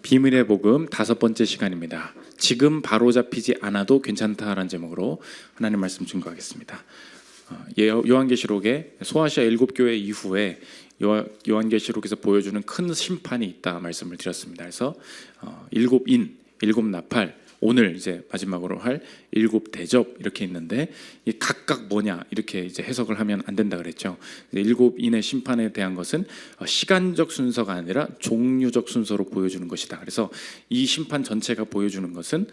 비밀의 복음 5번째 시간입니다. 지금 바로 잡히지 않아도 괜찮다라는 제목으로 하나님 말씀 증거하겠습니다. 요한계시록에 소아시아 7교회 이후에 요한계시록에서 보여주는 큰 심판이 있다 말씀을 드렸습니다. 그래서 7인, 7나팔, 오늘 이제 마지막으로 할 7대접 이렇게 있는데 이 각각 뭐냐 이렇게 이제 해석을 하면 안 된다 그랬죠. 7인의 심판에 대한 것은 시간적 순서가 아니라 종류적 순서로 보여주는 것이다. 그래서 이 심판 전체가 보여주는 것은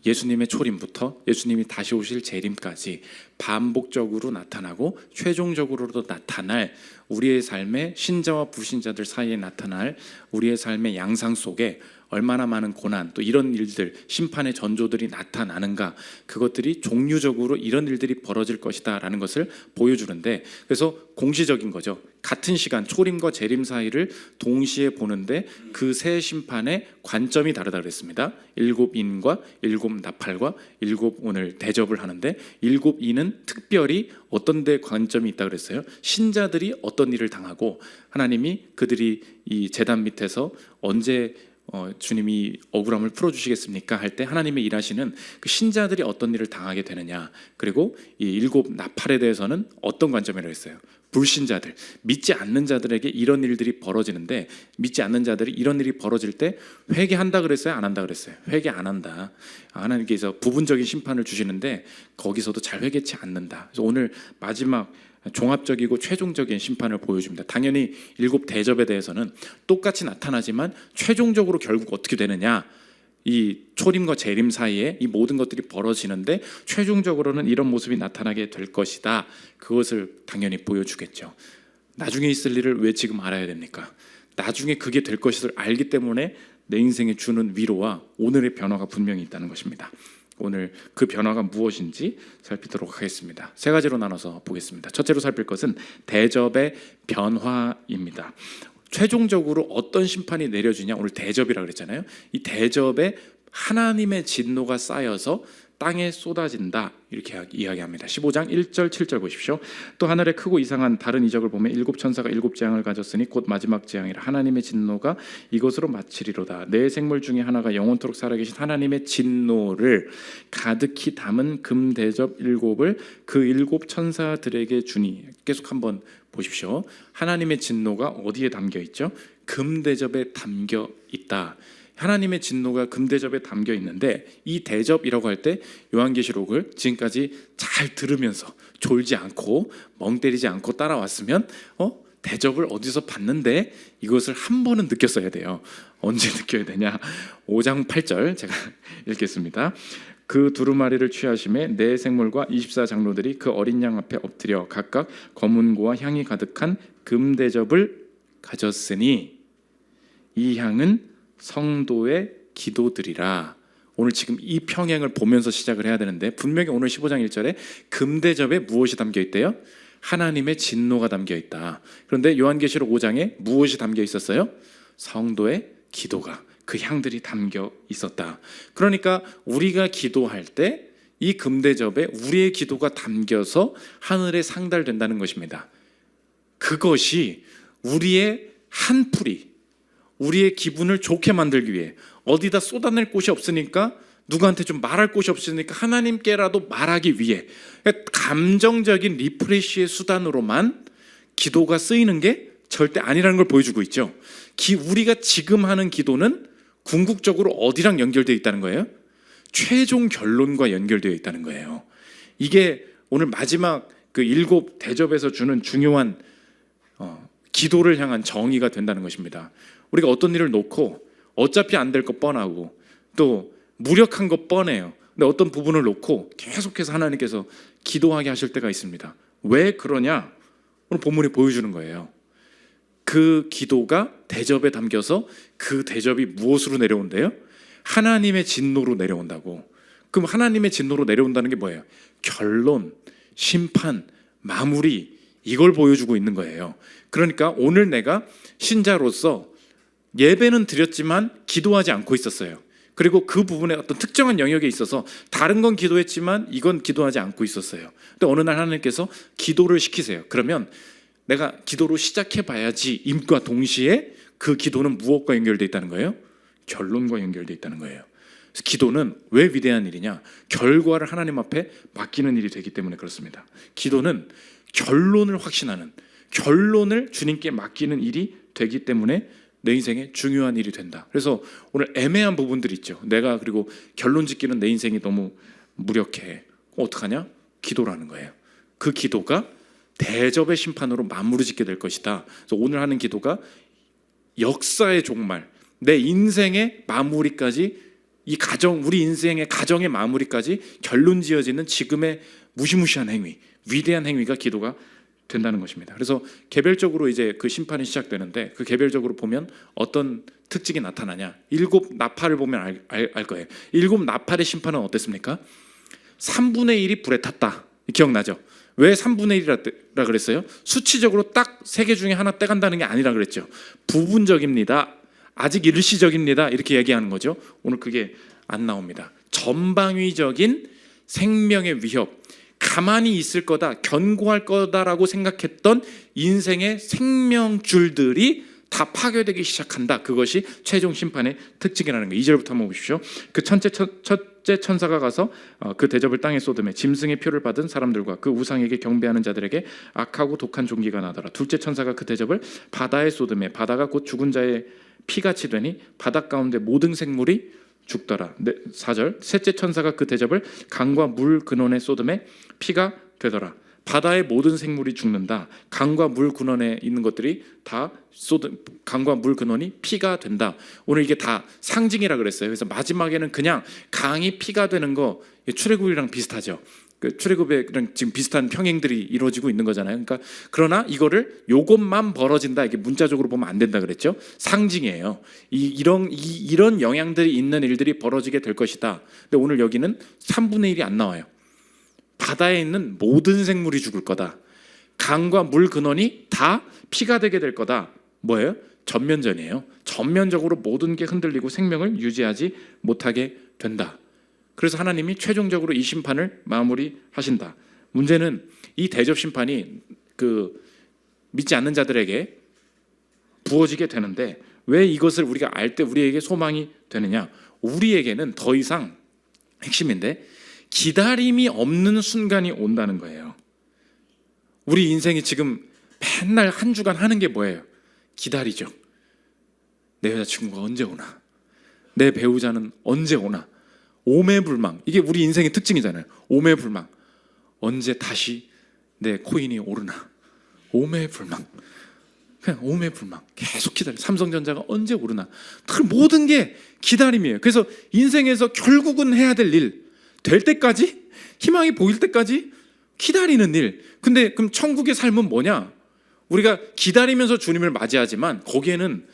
예수님의 초림부터 예수님이 다시 오실 재림까지 반복적으로 나타나고 최종적으로도 나타날 우리의 삶의 신자와 불신자들 사이에 나타날 우리의 삶의 양상 속에 얼마나 많은 고난 또 이런 일들 심판의 전조들이 나타나는가, 그것들이 종류적으로 이런 일들이 벌어질 것이다 라는 것을 보여주는데, 그래서 공시적인 거죠. 같은 시간 초림과 재림 사이를 동시에 보는데 그 세 심판의 관점이 다르다 그랬습니다. 7인과 7나팔과 7 오늘 대접을 하는데 7인은 특별히 어떤 데 관점이 있다 그랬어요. 신자들이 어떤 일을 당하고 하나님이 그들이 이 제단 밑에서 언제 주님이 억울함을 풀어주시겠습니까? 할 때 하나님의 일하시는 그 신자들이 어떤 일을 당하게 되느냐, 그리고 이 7나팔에 대해서는 어떤 관점이라고 했어요. 불신자들, 믿지 않는 자들에게 이런 일들이 벌어지는데, 믿지 않는 자들이 이런 일이 벌어질 때 회개한다 그랬어요? 안 한다 그랬어요? 회개 안 한다. 하나님께서 부분적인 심판을 주시는데 거기서도 잘 회개치 않는다. 그래서 오늘 마지막 종합적이고 최종적인 심판을 보여줍니다. 당연히 7대접에 대해서는 똑같이 나타나지만 최종적으로 결국 어떻게 되느냐, 이 초림과 재림 사이에 이 모든 것들이 벌어지는데 최종적으로는 이런 모습이 나타나게 될 것이다. 그것을 당연히 보여주겠죠. 나중에 있을 일을 왜 지금 알아야 됩니까? 나중에 그게 될 것을 알기 때문에 내 인생에 주는 위로와 오늘의 변화가 분명히 있다는 것입니다. 오늘 그 변화가 무엇인지 살피도록 하겠습니다. 세 가지로 나눠서 보겠습니다. 첫째로 살필 것은 대접의 변화입니다. 최종적으로 어떤 심판이 내려지냐, 오늘 대접이라고 그랬잖아요. 이 대접에 하나님의 진노가 쌓여서 땅에 쏟아진다, 이렇게 이야기합니다. 15장 1절 7절 보십시오. 또 하늘에 크고 이상한 다른 이적을 보면 7천사가 7재앙을 가졌으니 곧 마지막 재앙이라. 하나님의 진노가 이것으로 마치리로다. 네 생물 중에 하나가 영원토록 살아계신 하나님의 진노를 가득히 담은 금 대접 7을 그 7천사들에게 주니. 계속 한번 보십시오. 하나님의 진노가 어디에 담겨 있죠? 금 대접에 담겨 있다. 하나님의 진노가 금대접에 담겨 있는데, 이 대접이라고 할 때 요한계시록을 지금까지 잘 들으면서 졸지 않고 멍 때리지 않고 따라왔으면 대접을 어디서 받는데 이것을 한 번은 느꼈어야 돼요. 언제 느껴야 되냐? 5장 8절 제가 읽겠습니다. 그 두루마리를 취하심에 네 생물과 24장로들이 그 어린 양 앞에 엎드려 각각 검은고와 향이 가득한 금대접을 가졌으니 이 향은 성도의 기도들이라. 오늘 지금 이 평행을 보면서 시작을 해야 되는데, 분명히 오늘 15장 1절에 금대접에 무엇이 담겨 있대요? 하나님의 진노가 담겨 있다. 그런데 요한계시록 5장에 무엇이 담겨 있었어요? 성도의 기도가, 그 향들이 담겨 있었다. 그러니까 우리가 기도할 때 이 금대접에 우리의 기도가 담겨서 하늘에 상달된다는 것입니다. 그것이 우리의 한 풀이, 우리의 기분을 좋게 만들기 위해, 어디다 쏟아낼 곳이 없으니까, 누구한테 좀 말할 곳이 없으니까 하나님께라도 말하기 위해, 감정적인 리프레시의 수단으로만 기도가 쓰이는 게 절대 아니라는 걸 보여주고 있죠. 우리가 지금 하는 기도는 궁극적으로 어디랑 연결되어 있다는 거예요? 최종 결론과 연결되어 있다는 거예요. 이게 오늘 마지막 그 7대접에서 주는 중요한 기도를 향한 정의가 된다는 것입니다. 우리가 어떤 일을 놓고 어차피 안 될 거 뻔하고 또 무력한 거 뻔해요. 근데 어떤 부분을 놓고 계속해서 하나님께서 기도하게 하실 때가 있습니다. 왜 그러냐? 오늘 본문이 보여주는 거예요. 그 기도가 대접에 담겨서 그 대접이 무엇으로 내려온대요? 하나님의 진노로 내려온다고. 그럼 하나님의 진노로 내려온다는 게 뭐예요? 결론, 심판, 마무리, 이걸 보여주고 있는 거예요. 그러니까 오늘 내가 신자로서 예배는 드렸지만 기도하지 않고 있었어요. 그리고 그 부분에 어떤 특정한 영역에 있어서 다른 건 기도했지만 이건 기도하지 않고 있었어요. 근데 어느 날 하나님께서 기도를 시키세요. 그러면 내가 기도로 시작해봐야지 임과 동시에 그 기도는 무엇과 연결되어 있다는 거예요? 결론과 연결되어 있다는 거예요. 그래서 기도는 왜 위대한 일이냐? 결과를 하나님 앞에 맡기는 일이 되기 때문에 그렇습니다. 기도는 결론을 확신하는, 결론을 주님께 맡기는 일이 되기 때문에 내 인생에 중요한 일이 된다. 그래서 오늘 애매한 부분들이 있죠. 내가 그리고 결론 짓기는 내 인생이 너무 무력해. 어떡하냐? 기도라는 거예요. 그 기도가 대접의 심판으로 마무리 짓게 될 것이다. 그래서 오늘 하는 기도가 역사의 종말, 내 인생의 마무리까지, 이 가정, 우리 인생의 가정의 마무리까지 결론 지어지는 지금의 무시무시한 행위, 위대한 행위가 기도가 된다는 것입니다. 그래서 개별적으로 이제 그 심판이 시작되는데, 그 개별적으로 보면 어떤 특징이 나타나냐? 7 나팔을 보면 알 거예요. 7 나팔의 심판은 어땠습니까? 3분의 1이 불에 탔다. 기억나죠? 왜 3분의 1이라 그랬어요? 수치적으로 딱 3개 중에 하나 떼간다는 게 아니라 그랬죠. 부분적입니다. 아직 일시적입니다. 이렇게 얘기하는 거죠. 오늘 그게 안 나옵니다. 전방위적인 생명의 위협, 가만히 있을 거다, 견고할 거다라고 생각했던 인생의 생명줄들이 다 파괴되기 시작한다. 그것이 최종 심판의 특징이라는 거예요. 2절부터 한번 보십시오. 그 첫째 천사가 가서 그 대접을 땅에 쏟음에 짐승의 표를 받은 사람들과 그 우상에게 경배하는 자들에게 악하고 독한 종기가 나더라. 둘째 천사가 그 대접을 바다에 쏟음에 바다가 곧 죽은 자의 피같이 되니 바닷 가운데 모든 생물이 죽더라. 4절 셋째 천사가 그 대접을 강과 물 근원에 쏟음에 피가 되더라. 바다의 모든 생물이 죽는다. 강과 물 근원에 있는 것들이 다 강과 물 근원이 피가 된다. 오늘 이게 다 상징이라 그랬어요. 그래서 마지막에는 그냥 강이 피가 되는 거, 출애굽이랑 비슷하죠. 그 출애굽이랑 지금 비슷한 평행들이 이루어지고 있는 거잖아요. 그러니까 그러나 이거를 요것만 벌어진다, 이게 문자적으로 보면 안 된다 그랬죠. 상징이에요. 이런 영향들이 있는 일들이 벌어지게 될 것이다. 근데 오늘 여기는 3분의 1이 안 나와요. 바다에 있는 모든 생물이 죽을 거다. 강과 물 근원이 다 피가 되게 될 거다. 뭐예요? 전면전이에요. 전면적으로 모든 게 흔들리고 생명을 유지하지 못하게 된다. 그래서 하나님이 최종적으로 이 심판을 마무리하신다. 문제는 이 대접 심판이 그 믿지 않는 자들에게 부어지게 되는데, 왜 이것을 우리가 알 때 우리에게 소망이 되느냐? 우리에게는 더 이상, 핵심인데, 기다림이 없는 순간이 온다는 거예요. 우리 인생이 지금 맨날 한 주간 하는 게 뭐예요? 기다리죠. 내 여자친구가 언제 오나? 내 배우자는 언제 오나? 오매불망. 이게 우리 인생의 특징이잖아요. 오매불망. 언제 다시 내 코인이 오르나? 오매불망. 그냥 오매불망. 계속 기다려. 삼성전자가 언제 오르나? 그 모든 게 기다림이에요. 그래서 인생에서 결국은 해야 될 일, 될 때까지, 희망이 보일 때까지 기다리는 일. 근데 그럼 천국의 삶은 뭐냐? 우리가 기다리면서 주님을 맞이하지만 거기에는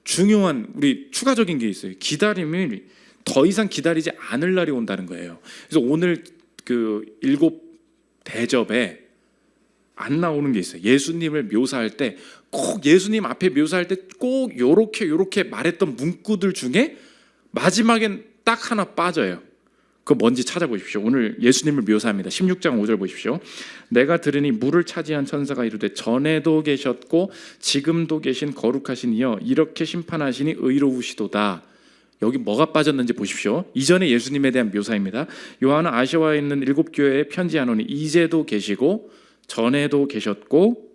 중요한 우리 추가적인 게 있어요. 기다림이 더 이상 기다리지 않을 날이 온다는 거예요. 그래서 오늘 그 7 대접에 안 나오는 게 있어요. 예수님을 묘사할 때 꼭, 예수님 앞에 묘사할 때 꼭 요렇게 말했던 문구들 중에 마지막엔 딱 하나 빠져요. 그거 뭔지 찾아보십시오. 오늘 예수님을 묘사합니다. 16장 5절 보십시오. 내가 들으니 물을 차지한 천사가 이르되 전에도 계셨고 지금도 계신 거룩하신 이여 이렇게 심판하시니 의로우시도다. 여기 뭐가 빠졌는지 보십시오. 이전에 예수님에 대한 묘사입니다. 요한은 아시아에 있는 7 교회에 편지하노니 이제도 계시고 전에도 계셨고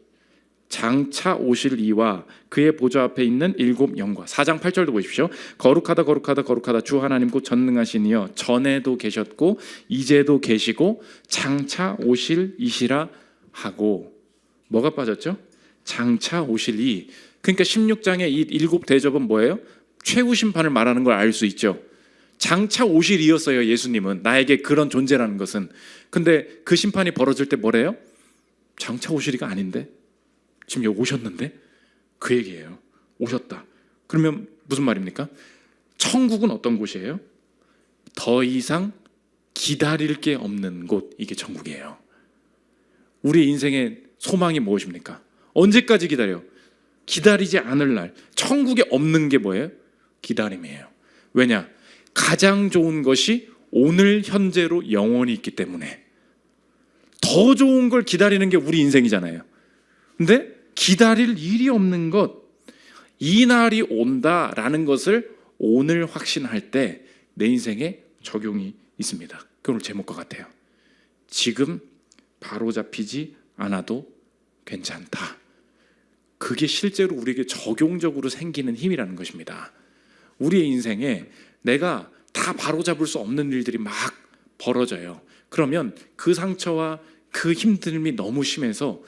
장차 오실 이와 그의 보좌 앞에 있는 7 영과. 4장 8절도 보십시오. 거룩하다 거룩하다 거룩하다 주 하나님 곧 전능하신 이여 전에도 계셨고 이제도 계시고 장차 오실 이시라 하고. 뭐가 빠졌죠? 장차 오실 이. 그러니까 16장의 이 7 대접은 뭐예요? 최후 심판을 말하는 걸 알 수 있죠. 장차 오실 이였어요. 예수님은 나에게 그런 존재라는 것은. 근데 그 심판이 벌어질 때 뭐래요? 장차 오실이가 아닌데 지금 여기 오셨는데? 그 얘기예요. 오셨다. 그러면 무슨 말입니까? 천국은 어떤 곳이에요? 더 이상 기다릴 게 없는 곳, 이게 천국이에요. 우리 인생의 소망이 무엇입니까? 언제까지 기다려? 기다리지 않을 날. 천국에 없는 게 뭐예요? 기다림이에요. 왜냐? 가장 좋은 것이 오늘 현재로 영원히 있기 때문에. 더 좋은 걸 기다리는 게 우리 인생이잖아요. 근데 기다릴 일이 없는 것, 이 날이 온다라는 것을 오늘 확신할 때 내 인생에 적용이 있습니다. 그 오늘 제목과 같아요. 지금 바로잡히지 않아도 괜찮다. 그게 실제로 우리에게 적용적으로 생기는 힘이라는 것입니다. 우리의 인생에 내가 다 바로잡을 수 없는 일들이 막 벌어져요. 그러면 그 상처와 그 힘듦이 너무 심해서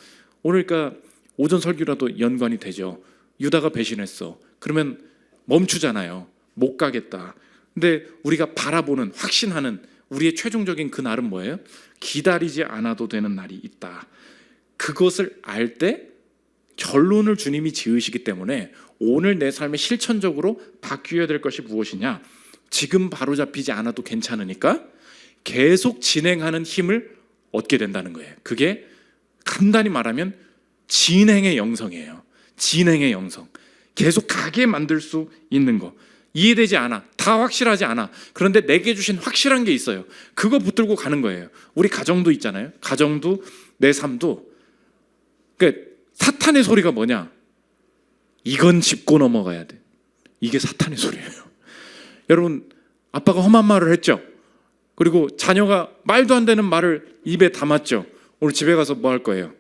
오늘 그러니까 오전 설교라도 연관이 되죠. 유다가 배신했어. 그러면 멈추잖아요. 못 가겠다. 근데 우리가 바라보는 확신하는 우리의 최종적인 그 날은 뭐예요? 기다리지 않아도 되는 날이 있다. 그것을 알 때 결론을 주님이 지으시기 때문에 오늘 내 삶에 실천적으로 바뀌어야 될 것이 무엇이냐? 지금 바로잡히지 않아도 괜찮으니까 계속 진행하는 힘을 얻게 된다는 거예요. 그게 간단히 말하면 진행의 영성이에요. 진행의 영성. 계속 가게 만들 수 있는 거. 이해되지 않아. 다 확실하지 않아. 그런데 내게 주신 확실한 게 있어요. 그거 붙들고 가는 거예요. 우리 가정도 있잖아요. 가정도 내 삶도. 그러니까 사탄의 소리가 뭐냐? 이건 짚고 넘어가야 돼. 이게 사탄의 소리예요. 여러분, 아빠가 험한 말을 했죠. 그리고 자녀가 말도 안 되는 말을 입에 담았죠. 오늘 집에 가서 뭐 할 거예요?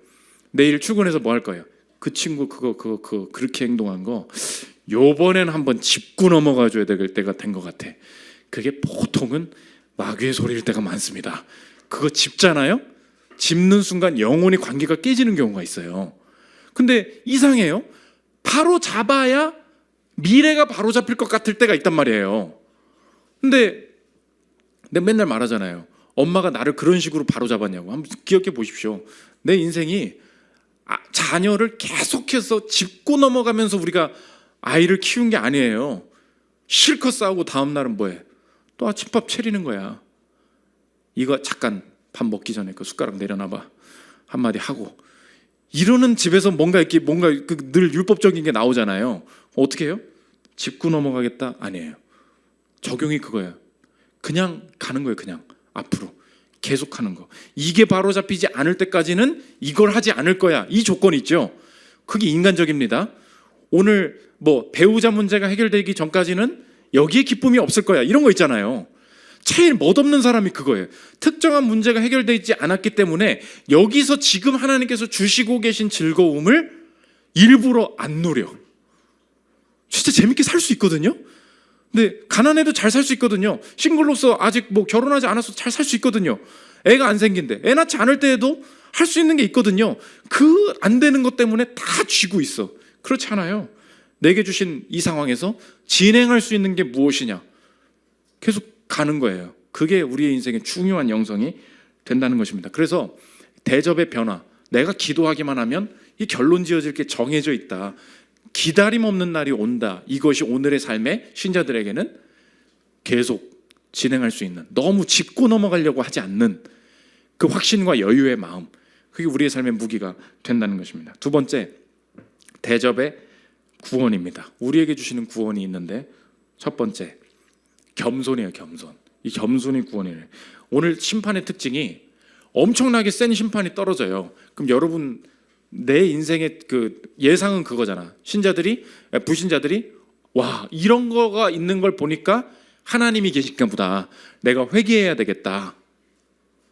내일 출근해서 뭐 할 거예요? 그 친구 그거 그렇게 행동한 거 요번엔 한번 짚고 넘어가 줘야 될 때가 된 것 같아. 그게 보통은 마귀의 소리일 때가 많습니다. 그거 짚잖아요? 짚는 순간 영혼의 관계가 깨지는 경우가 있어요. 근데 이상해요. 바로 잡아야 미래가 바로 잡힐 것 같을 때가 있단 말이에요. 근데 내가 맨날 말하잖아요. 엄마가 나를 그런 식으로 바로 잡았냐고. 한번 기억해 보십시오. 내 인생이 자녀를 계속해서 짚고 넘어가면서 우리가 아이를 키운 게 아니에요. 실컷 싸우고 다음 날은 뭐해? 또 아침밥 차리는 거야. 이거 잠깐 밥 먹기 전에 그 숟가락 내려놔봐. 한마디 하고. 이러는 집에서 뭔가 늘 율법적인 게 나오잖아요. 어떻게 해요? 짚고 넘어가겠다? 아니에요. 적용이 그거예요. 그냥 가는 거예요. 그냥 앞으로 계속 하는 거. 이게 바로 잡히지 않을 때까지는 이걸 하지 않을 거야. 이 조건이 있죠. 그게 인간적입니다. 오늘 뭐 배우자 문제가 해결되기 전까지는 여기에 기쁨이 없을 거야. 이런 거 있잖아요. 제일 멋없는 사람이 그거예요. 특정한 문제가 해결되지 않았기 때문에 여기서 지금 하나님께서 주시고 계신 즐거움을 일부러 안 누려. 진짜 재밌게 살 수 있거든요. 근데 가난해도 잘 살 수 있거든요. 싱글로서 아직 뭐 결혼하지 않아서 잘 살 수 있거든요. 애가 안 생긴데 애 낳지 않을 때에도 할 수 있는 게 있거든요. 그 안 되는 것 때문에 다 쥐고 있어. 그렇지 않아요. 내게 주신 이 상황에서 진행할 수 있는 게 무엇이냐? 계속 가는 거예요. 그게 우리의 인생의 중요한 영성이 된다는 것입니다. 그래서 대접의 변화, 내가 기도하기만 하면 이 결론 지어질 게 정해져 있다. 기다림 없는 날이 온다. 이것이 오늘의 삶의 신자들에게는 계속 진행할 수 있는, 너무 짚고 넘어가려고 하지 않는 그 확신과 여유의 마음, 그게 우리의 삶의 무기가 된다는 것입니다. 두 번째, 대접의 구원입니다. 우리에게 주시는 구원이 있는데 첫 번째, 겸손이에요. 겸손. 이 겸손이 구원이에요. 오늘 심판의 특징이 엄청나게 센 심판이 떨어져요. 그럼 여러분 내 인생의 그 예상은 그거잖아. 불신자들이 와, 이런 거가 있는 걸 보니까 하나님이 계신가 보다. 내가 회개해야 되겠다.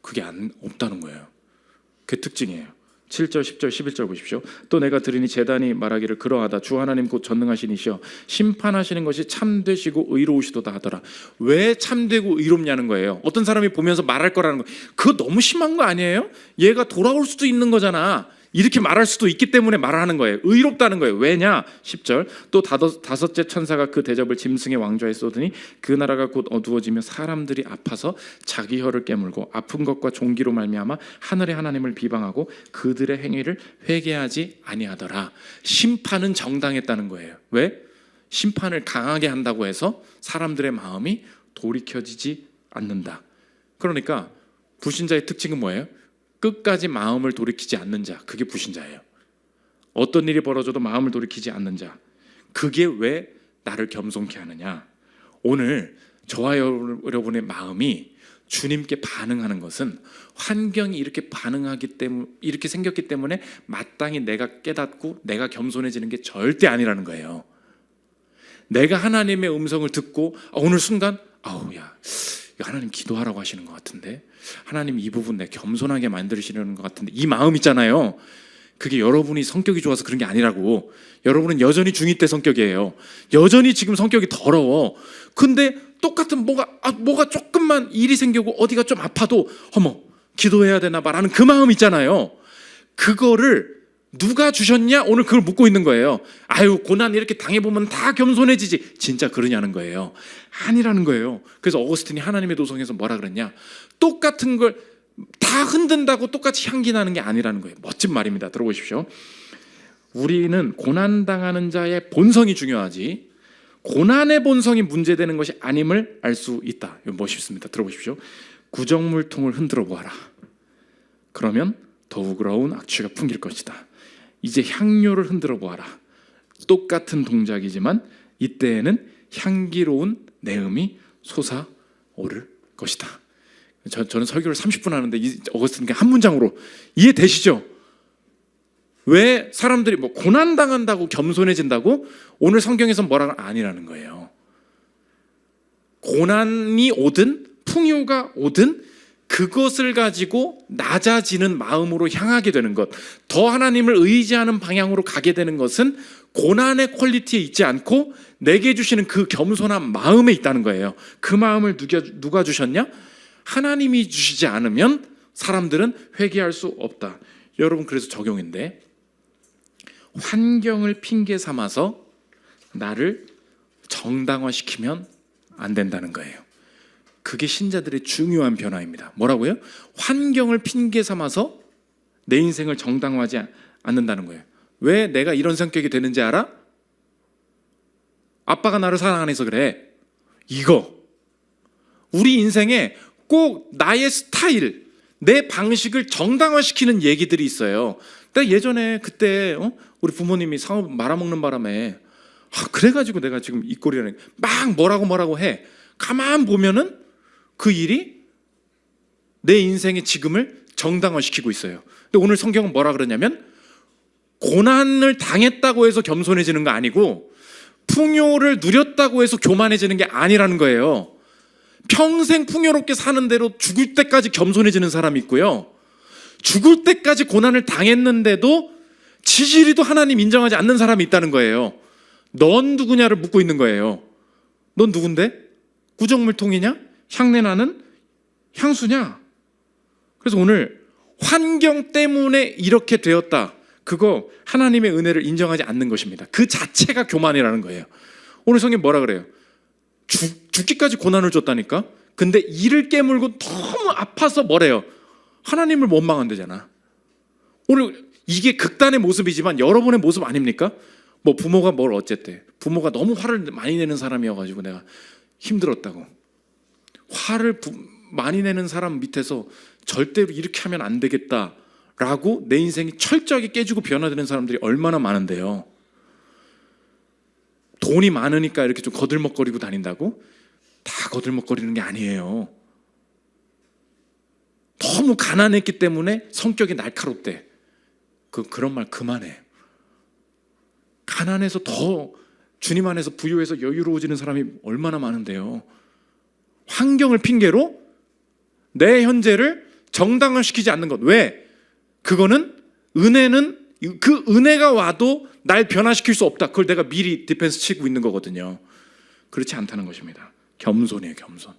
그게 없다는 거예요. 그게 특징이에요. 7절, 10절, 11절 보십시오. 또 내가 들으니 제단이 말하기를 그러하다. 주 하나님 곧 전능하신 이시여 심판하시는 것이 참되시고 의로우시도다 하더라. 왜 참되고 의롭냐는 거예요. 어떤 사람이 보면서 말할 거라는 거. 그거 너무 심한 거 아니에요? 얘가 돌아올 수도 있는 거잖아. 이렇게 말할 수도 있기 때문에 말하는 거예요. 의롭다는 거예요. 왜냐? 10절. 또 다섯째 천사가 그 대접을 짐승의 왕좌에 쏟으니 그 나라가 곧 어두워지며 사람들이 아파서 자기 혀를 깨물고 아픈 것과 종기로 말미암아 하늘의 하나님을 비방하고 그들의 행위를 회개하지 아니하더라. 심판은 정당했다는 거예요. 왜? 심판을 강하게 한다고 해서 사람들의 마음이 돌이켜지지 않는다. 그러니까 불신자의 특징은 뭐예요? 끝까지 마음을 돌이키지 않는 자, 그게 불신자예요. 어떤 일이 벌어져도 마음을 돌이키지 않는 자, 그게 왜 나를 겸손케 하느냐? 오늘 저와 여러분의 마음이 주님께 반응하는 것은 환경이 이렇게 이렇게 생겼기 때문에 마땅히 내가 깨닫고 내가 겸손해지는 게 절대 아니라는 거예요. 내가 하나님의 음성을 듣고 오늘 순간 야 하나님 기도하라고 하시는 것 같은데, 하나님 이 부분 내 겸손하게 만드시려는 것 같은데, 이 마음 있잖아요. 그게 여러분이 성격이 좋아서 그런 게 아니라고. 여러분은 여전히 중2 때 성격이에요. 여전히 지금 성격이 더러워. 근데 똑같은 뭐가 조금만 일이 생기고 어디가 좀 아파도 어머 기도해야 되나 봐라는 그 마음 있잖아요. 그거를 누가 주셨냐? 오늘 그걸 묻고 있는 거예요. 아유 고난 이렇게 당해보면 다 겸손해지지. 진짜 그러냐는 거예요. 아니라는 거예요. 그래서 어거스틴이 하나님의 도성에서 뭐라 그랬냐? 똑같은 걸 다 흔든다고 똑같이 향기 나는 게 아니라는 거예요. 멋진 말입니다. 들어보십시오. 우리는 고난당하는 자의 본성이 중요하지 고난의 본성이 문제되는 것이 아님을 알 수 있다. 이거 멋있습니다. 들어보십시오. 구정물통을 흔들어 보아라. 그러면 더우그러운 악취가 풍길 것이다. 이제 향료를 흔들어 보아라. 똑같은 동작이지만 이때에는 향기로운 내음이 솟아오를 것이다. 저는 설교를 30분 하는데 어거스틴 한 문장으로 이해되시죠? 왜 사람들이 뭐 고난당한다고 겸손해진다고? 오늘 성경에서 뭐라고 아니라는 거예요. 고난이 오든 풍요가 오든 그것을 가지고 낮아지는 마음으로 향하게 되는 것, 더 하나님을 의지하는 방향으로 가게 되는 것은 고난의 퀄리티에 있지 않고 내게 주시는 그 겸손한 마음에 있다는 거예요. 그 마음을 누가 주셨냐? 하나님이 주시지 않으면 사람들은 회개할 수 없다. 여러분 그래서 적용인데, 환경을 핑계 삼아서 나를 정당화시키면 안 된다는 거예요. 그게 신자들의 중요한 변화입니다. 뭐라고요? 환경을 핑계 삼아서 내 인생을 정당화하지 않는다는 거예요. 왜 내가 이런 성격이 되는지 알아? 아빠가 나를 사랑 안 해서 그래. 이거 우리 인생에 꼭 나의 스타일, 내 방식을 정당화시키는 얘기들이 있어요. 내가 예전에 그때 우리 부모님이 상업 말아먹는 바람에 그래가지고 내가 지금 이 꼴이라는, 막 뭐라고 해. 가만 보면은 그 일이 내 인생의 지금을 정당화시키고 있어요. 근데 오늘 성경은 뭐라 그러냐면, 고난을 당했다고 해서 겸손해지는 거 아니고 풍요를 누렸다고 해서 교만해지는 게 아니라는 거예요. 평생 풍요롭게 사는 대로 죽을 때까지 겸손해지는 사람이 있고요, 죽을 때까지 고난을 당했는데도 지지리도 하나님 인정하지 않는 사람이 있다는 거예요. 넌 누구냐를 묻고 있는 거예요. 넌 누군데? 구정물통이냐? 향내나는 향수냐? 그래서 오늘 환경 때문에 이렇게 되었다, 그거 하나님의 은혜를 인정하지 않는 것입니다. 그 자체가 교만이라는 거예요. 오늘 성경 뭐라 그래요? 죽기까지 고난을 줬다니까? 근데 이를 깨물고 너무 아파서 뭐래요? 하나님을 원망한대잖아. 오늘 이게 극단의 모습이지만 여러분의 모습 아닙니까? 뭐 부모가 뭘 어쨌대, 부모가 너무 화를 많이 내는 사람이어가지고 내가 힘들었다고. 화를 많이 내는 사람 밑에서 절대로 이렇게 하면 안 되겠다라고 내 인생이 철저하게 깨지고 변화되는 사람들이 얼마나 많은데요. 돈이 많으니까 이렇게 좀 거들먹거리고 다닌다고? 다 거들먹거리는 게 아니에요. 너무 가난했기 때문에 성격이 날카롭대. 그런 말 그만해. 가난해서 더 주님 안에서 부유해서 여유로워지는 사람이 얼마나 많은데요. 환경을 핑계로 내 현재를 정당화시키지 않는 것. 왜? 그거는 은혜는, 그 은혜가 와도 날 변화시킬 수 없다. 그걸 내가 미리 디펜스 치고 있는 거거든요. 그렇지 않다는 것입니다. 겸손이에요, 겸손.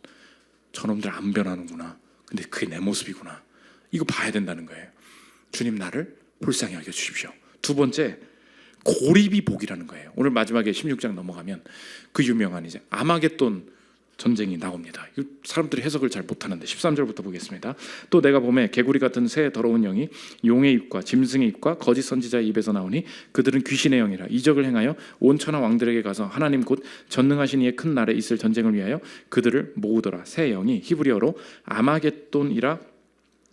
저놈들 안 변하는구나. 근데 그게 내 모습이구나. 이거 봐야 된다는 거예요. 주님 나를 불쌍히 여겨 주십시오. 두 번째, 고립이 복이라는 거예요. 오늘 마지막에 16장 넘어가면 그 유명한 이제 아마겟돈 전쟁이 나옵니다. 사람들이 해석을 잘 못하는데 13절부터 보겠습니다. 또 내가 보매 개구리 같은 새 더러운 영이 용의 입과 짐승의 입과 거짓 선지자의 입에서 나오니 그들은 귀신의 영이라 이적을 행하여 온 천하 왕들에게 가서 하나님 곧 전능하신 이의 큰 날에 있을 전쟁을 위하여 그들을 모으더라. 새 영이 히브리어로 아마겟돈이라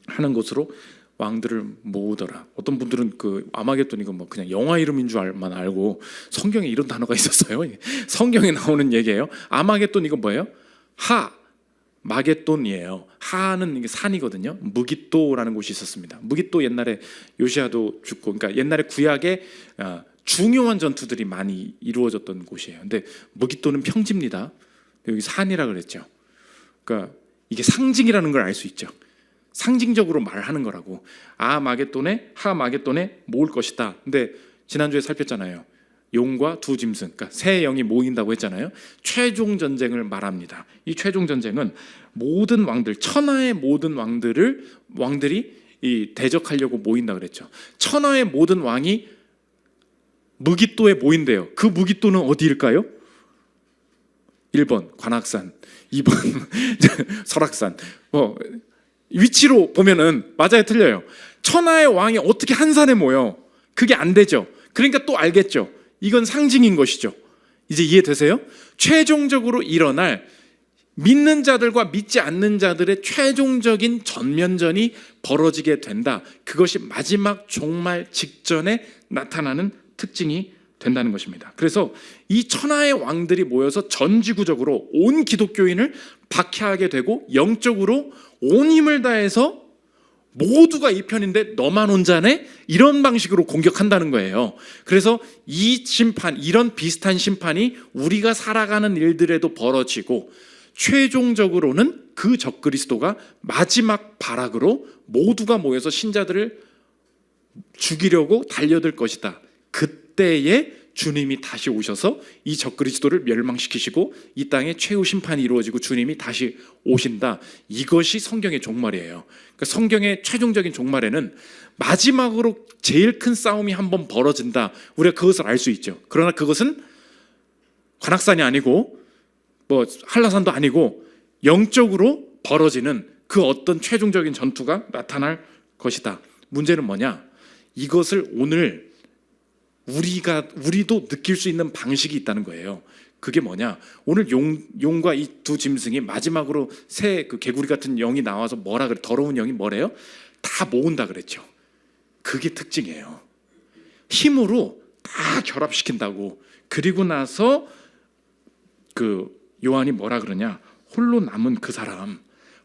하는 곳으로 왕들을 모으더라. 어떤 분들은 그 아마겟돈 이거 뭐 그냥 영화 이름인 줄만 알고 성경에 이런 단어가 있었어요. 성경에 나오는 얘기예요. 아마겟돈 이거 뭐예요? 마겟돈이에요. 하는 이게 산이거든요. 무깃도라는 곳이 있었습니다. 무깃도 옛날에 요시아도 죽고, 그러니까 옛날에 구약에 중요한 전투들이 많이 이루어졌던 곳이에요. 근데 무깃도는 평지입니다. 여기 산이라 그랬죠. 그러니까 이게 상징이라는 걸 알 수 있죠. 상징적으로 말하는 거라고. 아마겟돈에 하마겟돈에 모을 것이다. 근데 지난주에 살폈잖아요. 용과 두 짐승, 그러니까 세 영이 모인다고 했잖아요. 최종 전쟁을 말합니다. 이 최종 전쟁은 모든 왕들, 천하의 모든 왕들이 이 대적하려고 모인다 그랬죠. 천하의 모든 왕이 무깃도에 모인대요. 그 무깃도는 어디일까요? 1번 관악산, 2번 설악산. 위치로 보면은 맞아요, 틀려요. 천하의 왕이 어떻게 한 산에 모여? 그게 안 되죠. 그러니까 또 알겠죠. 이건 상징인 것이죠. 이제 이해되세요? 최종적으로 일어날 믿는 자들과 믿지 않는 자들의 최종적인 전면전이 벌어지게 된다. 그것이 마지막 종말 직전에 나타나는 특징이 된다는 것입니다. 그래서 이 천하의 왕들이 모여서 전지구적으로 온 기독교인을 박해하게 되고 영적으로 온 힘을 다해서 모두가 이 편인데 너만 혼자네? 이런 방식으로 공격한다는 거예요. 그래서 이 심판, 이런 비슷한 심판이 우리가 살아가는 일들에도 벌어지고 최종적으로는 그 적그리스도가 마지막 발악으로 모두가 모여서 신자들을 죽이려고 달려들 것이다. 그때에 주님이 다시 오셔서 이 적그리스도를 멸망시키시고 이 땅에 최후 심판이 이루어지고 주님이 다시 오신다. 이것이 성경의 종말이에요. 그러니까 성경의 최종적인 종말에는 마지막으로 제일 큰 싸움이 한번 벌어진다. 우리가 그것을 알 수 있죠. 그러나 그것은 관악산이 아니고 한라산도 아니고 영적으로 벌어지는 그 어떤 최종적인 전투가 나타날 것이다. 문제는 뭐냐? 이것을 오늘 우리도 느낄 수 있는 방식이 있다는 거예요. 그게 뭐냐? 오늘 용과 이 두 짐승이 마지막으로 새 그 개구리 같은 영이 나와서 뭐라 그래? 더러운 영이 뭐래요? 다 모은다 그랬죠. 그게 특징이에요. 힘으로 다 결합시킨다고. 그리고 나서 그 요한이 뭐라 그러냐? 홀로 남은 그 사람,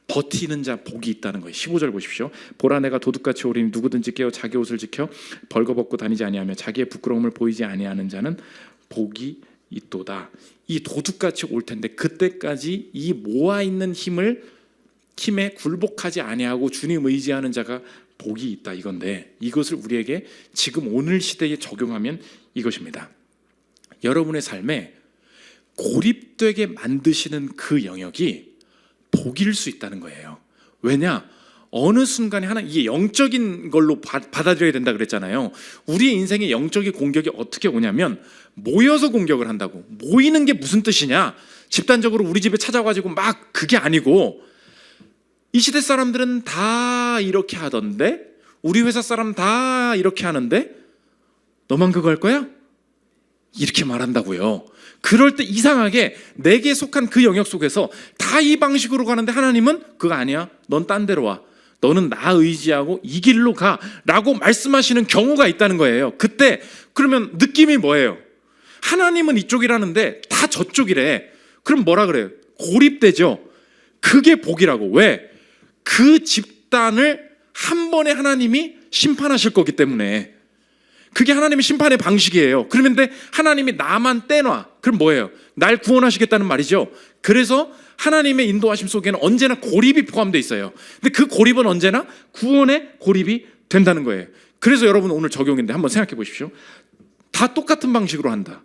버티는 자 복이 있다는 거예요. 15절 보십시오. 보라 내가 도둑같이 오리니 누구든지 깨어 자기 옷을 지켜 벌거벗고 다니지 아니하며 자기의 부끄러움을 보이지 아니하는 자는 복이 있도다. 이 도둑같이 올 텐데 그때까지 이 모아 있는 힘에 굴복하지 아니하고 주님 의지하는 자가 복이 있다 이건데, 이것을 우리에게 지금 오늘 시대에 적용하면 이것입니다. 여러분의 삶에 고립되게 만드시는 그 영역이 복일 수 있다는 거예요. 왜냐? 어느 순간에 이게 영적인 걸로 받아들여야 된다 그랬잖아요. 우리의 인생의 영적인 공격이 어떻게 오냐면 모여서 공격을 한다고. 모이는 게 무슨 뜻이냐? 집단적으로 우리 집에 찾아가지고 막 그게 아니고, 이 시대 사람들은 다 이렇게 하던데, 우리 회사 사람 다 이렇게 하는데 너만 그거 할 거야? 이렇게 말한다고요. 그럴 때 이상하게 내게 속한 그 영역 속에서 다 이 방식으로 가는데 하나님은 그거 아니야. 넌 딴 데로 와. 너는 나 의지하고 이 길로 가 라고 말씀하시는 경우가 있다는 거예요. 그때 그러면 느낌이 뭐예요? 하나님은 이쪽이라는데 다 저쪽이래. 그럼 뭐라 그래요? 고립되죠. 그게 복이라고. 왜? 그 집단을 한 번에 하나님이 심판하실 거기 때문에. 그게 하나님의 심판의 방식이에요. 그런데 하나님이 나만 떼놔. 그럼 뭐예요? 날 구원하시겠다는 말이죠. 그래서 하나님의 인도하심 속에는 언제나 고립이 포함되어 있어요. 근데 그 고립은 언제나 구원의 고립이 된다는 거예요. 그래서 여러분 오늘 적용인데 한번 생각해 보십시오. 다 똑같은 방식으로 한다.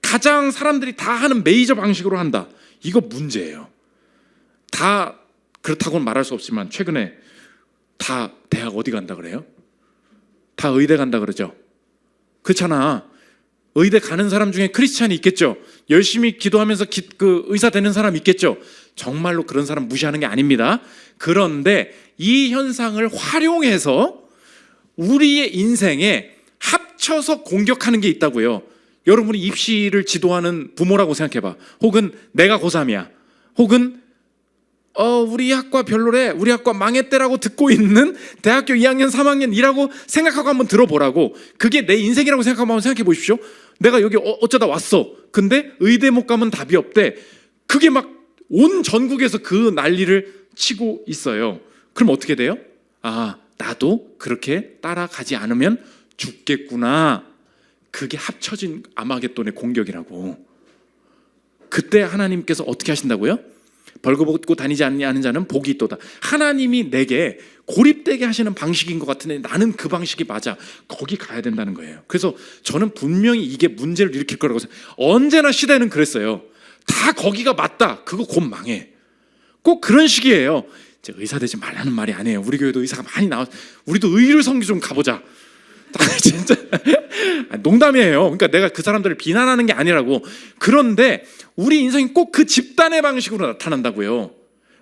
가장 사람들이 다 하는 메이저 방식으로 한다. 이거 문제예요. 다 그렇다고는 말할 수 없지만 최근에 다 대학 어디 간다 그래요? 다 의대 간다 그러죠. 그렇잖아. 의대 가는 사람 중에 크리스찬이 있겠죠. 열심히 기도하면서 그 의사 되는 사람 있겠죠. 정말로 그런 사람 무시하는 게 아닙니다. 그런데 이 현상을 활용해서 우리의 인생에 합쳐서 공격하는 게 있다고요. 여러분이 입시를 지도하는 부모라고 생각해봐. 혹은 내가 고3이야. 혹은 우리 학과 별로래, 우리 학과 망했대라고 듣고 있는 대학교 2학년 3학년이라고 생각하고 한번 들어보라고. 그게 내 인생이라고 생각하면 한번 생각해 보십시오. 내가 여기 어쩌다 왔어. 근데 의대 못 가면 답이 없대. 그게 막 온 전국에서 그 난리를 치고 있어요. 그럼 어떻게 돼요? 아, 나도 그렇게 따라가지 않으면 죽겠구나. 그게 합쳐진 아마겟돈의 공격이라고. 그때 하나님께서 어떻게 하신다고요? 벌거벗고 다니지 않는 자는 복이 있도다. 하나님이 내게 고립되게 하시는 방식인 것 같은데 나는 그 방식이 맞아. 거기 가야 된다는 거예요. 그래서 저는 분명히 이게 문제를 일으킬 거라고 생각해요. 언제나 시대는 그랬어요. 다 거기가 맞다. 그거 곧 망해. 꼭 그런 식이에요. 이제 의사 되지 말라는 말이 아니에요. 우리 교회도 의사가 많이 나와. 우리도 의를 섬기 좀 가보자. 진짜 농담이에요. 그러니까 내가 그 사람들을 비난하는 게 아니라고. 그런데 우리 인생이 꼭 그 집단의 방식으로 나타난다고요.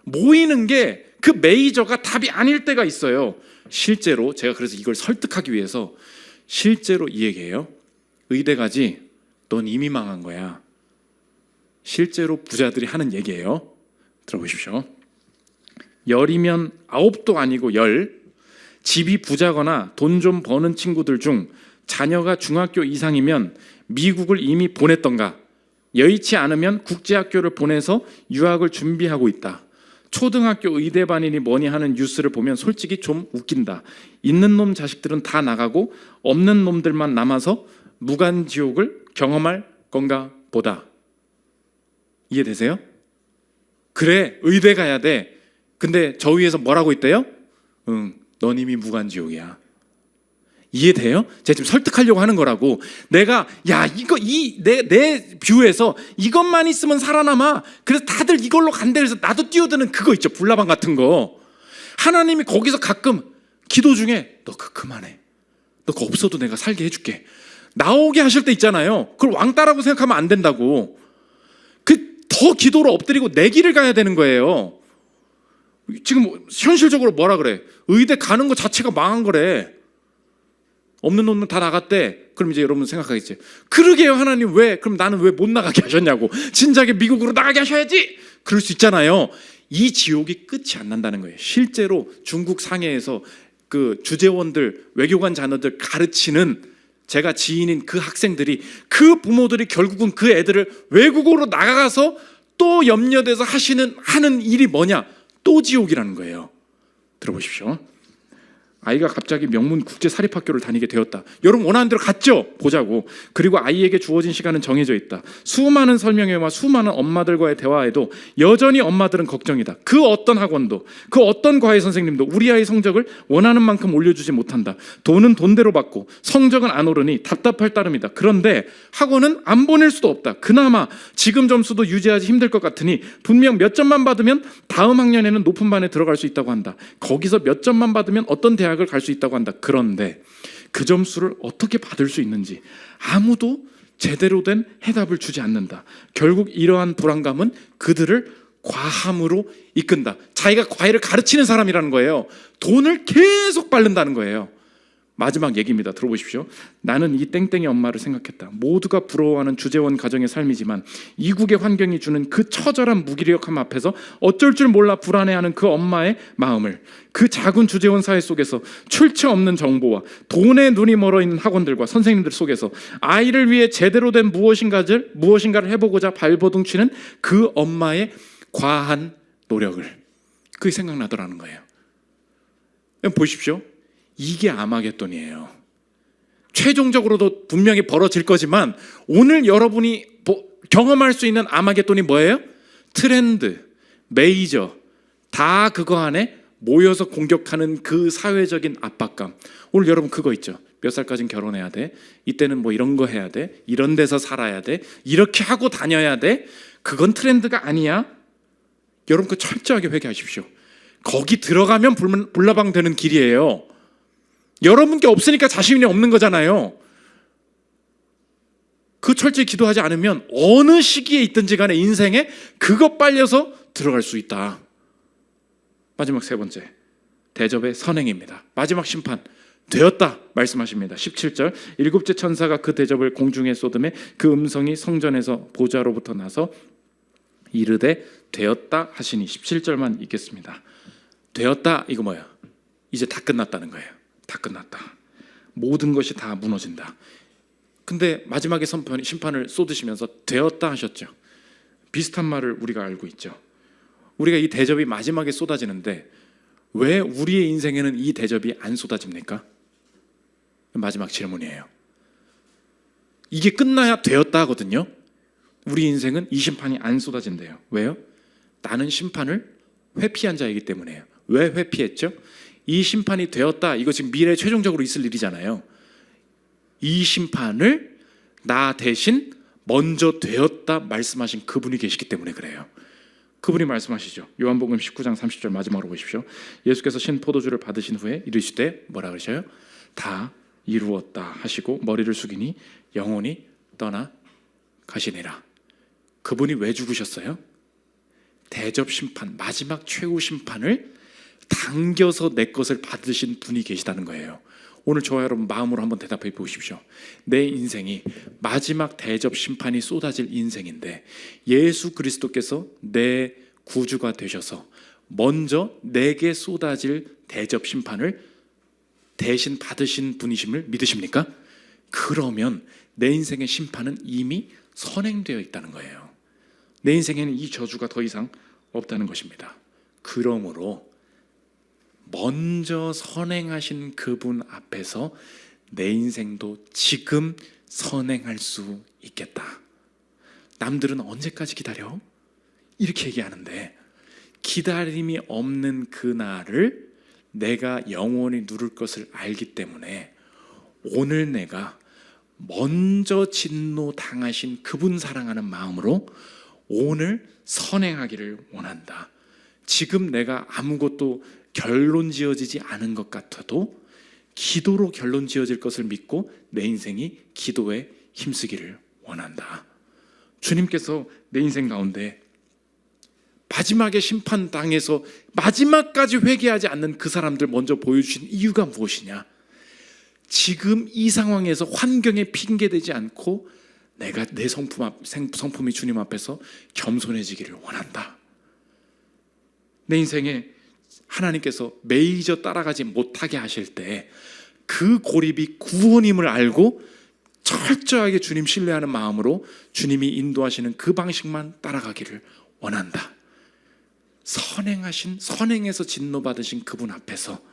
모이는 게 그 메이저가 답이 아닐 때가 있어요. 실제로 제가 그래서 이걸 설득하기 위해서 실제로 이 얘기예요. 의대 가지. 넌 이미 망한 거야. 실제로 부자들이 하는 얘기예요. 들어보십시오. 10이면 9도 아니고 10. 집이 부자거나 돈 좀 버는 친구들 중 자녀가 중학교 이상이면 미국을 이미 보냈던가, 여의치 않으면 국제학교를 보내서 유학을 준비하고 있다. 초등학교 의대반이니 뭐니 하는 뉴스를 보면 솔직히 좀 웃긴다. 있는 놈 자식들은 다 나가고 없는 놈들만 남아서 무간지옥을 경험할 건가 보다. 이해되세요? 그래, 의대 가야 돼. 근데 저 위에서 뭐라고 있대요? 응, 넌 이미 무간지옥이야. 이해돼요? 제가 지금 설득하려고 하는 거라고. 내가 이거 내 뷰에서 이것만 있으면 살아남아. 그래서 다들 이걸로 간대. 그래서 나도 뛰어드는 그거 있죠. 불나방 같은 거. 하나님이 거기서 가끔 기도 중에 너 그거 그만해. 너 그거 없어도 내가 살게 해줄게. 나오게 하실 때 있잖아요. 그걸 왕따라고 생각하면 안 된다고. 더 기도를 엎드리고 내 길을 가야 되는 거예요. 지금 현실적으로 뭐라 그래? 의대 가는 거 자체가 망한 거래. 없는 놈은 다 나갔대. 그럼 이제 여러분 생각하겠지. 그러게요, 하나님 왜? 그럼 나는 왜 못 나가게 하셨냐고. 진작에 미국으로 나가게 하셔야지. 그럴 수 있잖아요. 이 지옥이 끝이 안 난다는 거예요. 실제로 중국 상해에서 그 주재원들, 외교관 자녀들 가르치는 제가 지인인 그 학생들이, 그 부모들이 결국은 그 애들을 외국으로 나가서 또 염려돼서 하는 일이 뭐냐? 또 지옥이라는 거예요. 들어보십시오. 아이가 갑자기 명문 국제 사립학교를 다니게 되었다. 여러분 원하는 대로 갔죠? 보자고. 그리고 아이에게 주어진 시간은 정해져 있다. 수많은 설명회와 수많은 엄마들과의 대화에도 여전히 엄마들은 걱정이다. 그 어떤 학원도, 그 어떤 과외 선생님도 우리 아이 성적을 원하는 만큼 올려주지 못한다. 돈은 돈대로 받고 성적은 안 오르니 답답할 따름이다. 그런데 학원은 안 보낼 수도 없다. 그나마 지금 점수도 유지하기 힘들 것 같으니 분명 몇 점만 받으면 다음 학년에는 높은 반에 들어갈 수 있다고 한다. 거기서 몇 점만 받으면 어떤 대학을 갈 수 있다고 한다. 그런데 그 점수를 어떻게 받을 수 있는지 아무도 제대로 된 해답을 주지 않는다. 결국 이러한 불안감은 그들을 과함으로 이끈다. 자기가 과외를 가르치는 사람이라는 거예요. 돈을 계속 바른다는 거예요. 마지막 얘기입니다. 들어보십시오. 나는 이 땡땡이 엄마를 생각했다. 모두가 부러워하는 주재원 가정의 삶이지만 이국의 환경이 주는 그 처절한 무기력함 앞에서 어쩔 줄 몰라 불안해하는 그 엄마의 마음을, 그 작은 주재원 사회 속에서 출처 없는 정보와 돈에 눈이 멀어 있는 학원들과 선생님들 속에서 아이를 위해 제대로 된 무엇인가를 해보고자 발버둥 치는 그 엄마의 과한 노력을, 그게 생각나더라는 거예요. 보십시오. 이게 아마겟돈이에요. 최종적으로도 분명히 벌어질 거지만 오늘 여러분이 경험할 수 있는 아마겟돈이 뭐예요? 트렌드, 메이저, 다 그거 안에 모여서 공격하는 그 사회적인 압박감. 오늘 여러분 그거 있죠. 몇 살까지는 결혼해야 돼. 이때는 뭐 이런 거 해야 돼. 이런 데서 살아야 돼. 이렇게 하고 다녀야 돼. 그건 트렌드가 아니야. 여러분 그 철저하게 회개하십시오. 거기 들어가면 불나방 되는 길이에요. 여러분께 없으니까 자신이 없는 거잖아요. 그 철저히 기도하지 않으면 어느 시기에 있든지 간에 인생에 그것 빨려서 들어갈 수 있다. 마지막 세 번째, 대접의 선행입니다. 마지막 심판 되었다 말씀하십니다. 17절, 일곱째 천사가 그 대접을 공중에 쏟음에 그 음성이 성전에서 보좌로부터 나서 이르되 되었다 하시니. 17절만 읽겠습니다. 되었다, 이거 뭐야? 이제 다 끝났다는 거예요. 다 끝났다. 모든 것이 다 무너진다. 근데 마지막에 심판을 쏟으시면서 되었다 하셨죠. 비슷한 말을 우리가 알고 있죠. 우리가 이 대접이 마지막에 쏟아지는데 왜 우리의 인생에는 이 대접이 안 쏟아집니까? 마지막 질문이에요. 이게 끝나야 되었다 하거든요. 우리 인생은 이 심판이 안 쏟아진대요. 왜요? 나는 심판을 회피한 자이기 때문에요. 왜 회피했죠? 이 심판이 되었다. 이거 지금 미래에 최종적으로 있을 일이잖아요. 이 심판을 나 대신 먼저 되었다 말씀하신 그분이 계시기 때문에 그래요. 그분이 말씀하시죠. 요한복음 19장 30절 마지막으로 보십시오. 예수께서 신 포도주를 받으신 후에 이르시되 뭐라 그러셔요? 다 이루었다 하시고 머리를 숙이니 영혼이 떠나 가시니라. 그분이 왜 죽으셨어요? 대접 심판, 마지막 최후 심판을 당겨서 내 것을 받으신 분이 계시다는 거예요. 오늘 저와 여러분 마음으로 한번 대답해 보십시오. 내 인생이 마지막 대접 심판이 쏟아질 인생인데 예수 그리스도께서 내 구주가 되셔서 먼저 내게 쏟아질 대접 심판을 대신 받으신 분이심을 믿으십니까? 그러면 내 인생의 심판은 이미 선행되어 있다는 거예요. 내 인생에는 이 저주가 더 이상 없다는 것입니다. 그러므로 먼저 선행하신 그분 앞에서 내 인생도 지금 선행할 수 있겠다. 남들은 언제까지 기다려? 이렇게 얘기하는데 기다림이 없는 그날을 내가 영원히 누릴 것을 알기 때문에 오늘 내가 먼저 진노 당하신 그분 사랑하는 마음으로 오늘 선행하기를 원한다. 지금 내가 아무것도 결론 지어지지 않은 것 같아도 기도로 결론 지어질 것을 믿고 내 인생이 기도에 힘쓰기를 원한다. 주님께서 내 인생 가운데 마지막에 심판당해서 마지막까지 회개하지 않는 그 사람들 먼저 보여주신 이유가 무엇이냐? 지금 이 상황에서 환경에 핑계대지 않고 내가 내 성품이 주님 앞에서 겸손해지기를 원한다. 내 인생에 하나님께서 메이저 따라가지 못하게 하실 때 그 고립이 구원임을 알고 철저하게 주님 신뢰하는 마음으로 주님이 인도하시는 그 방식만 따라가기를 원한다. 선행에서 진노받으신 그분 앞에서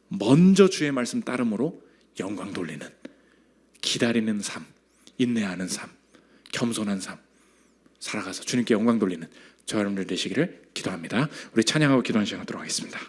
먼저 주의 말씀 따름으로 영광 돌리는, 기다리는 삶, 인내하는 삶, 겸손한 삶 살아가서 주님께 영광 돌리는 저 여러분들 되시기를 기도합니다. 우리 찬양하고 기도하는 시간 갖도록 하겠습니다.